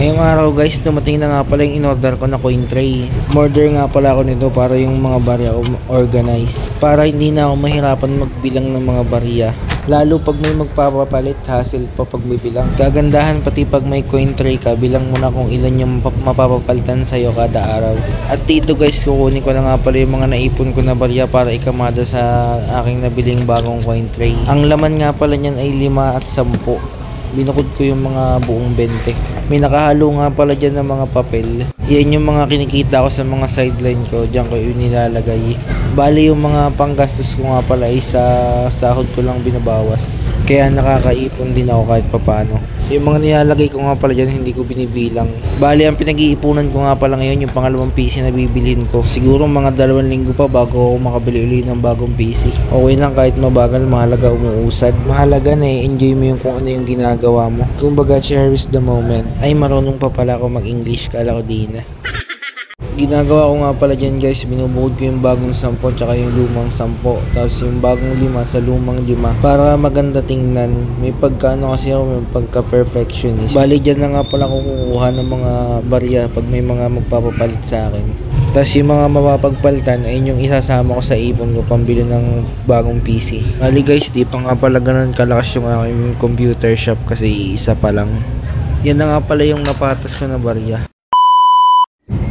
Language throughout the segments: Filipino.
Ngayong araw guys, dumating na nga pala yung in-order ko na coin tray. Order nga pala ako nito para yung mga barya organize. Para hindi na ako mahirapan magbilang ng mga barya. Lalo pag may magpapapalit, hassle pa pag bibilang. Kagandahan pati pag may coin tray ka, bilang mo na kung ilan yung mapapapalitan sa'yo kada araw. At dito guys, kukunin ko na nga pala yung mga naipon ko na barya para ikamada sa aking nabiling bagong coin tray. Ang laman nga pala niyan ay 5 at 10. Binukod ko yung mga buong 20. May nakahalo nga pala dyan ng mga papel. Yan yung mga kinikita ko sa mga sideline ko. Diyan ko yung nilalagay. Bali yung mga panggastos ko nga pala ay sa sahod ko lang binabawas. Kaya nakakaipon din ako kahit papano. Yung mga nilalagay ko nga pala dyan hindi ko binibilang. Bali ang pinag-iipunan ko nga pala ngayon yung pangalawang PC na bibilhin ko. Siguro mga 2 linggo pa bago ako makabili ulit ng bagong PC. Okay lang kahit mabagal, mahalaga umuusad. Mahalaga na enjoy mo yung kung ano yung ginagawa mo. Kumbaga cherish the moment. Ay marunong pa pala ako mag-English, kala ko di na. Ginagawa ko nga pala dyan guys, binubuod ko yung bagong 10 tsaka yung lumang 10. Tapos yung bagong 5 sa lumang 5 para maganda tingnan. May pagkaano kasi ako, may pagka-perfectionist. Bali dyan na nga pala kukuha ng mga barya pag may mga magpapapalit sa akin. Tapos yung mga mapapagpalitan ay yung isasama ko sa ipon ko pambili ng bagong PC. Bali guys, di pa nga pala ganun kalakas yung aking computer shop kasi isa pa lang. Yan na nga pala yung napatas ko na barya.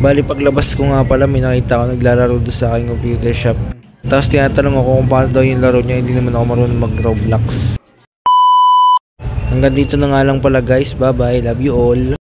Bali paglabas ko nga pala may nakita ko naglalaro doon sa aking computer shop. Tapos tinatanong ako kung paano daw yung laro niya, hindi naman ako marunong mag Roblox. Hanggang dito na nga lang pala guys, bye bye, love you all.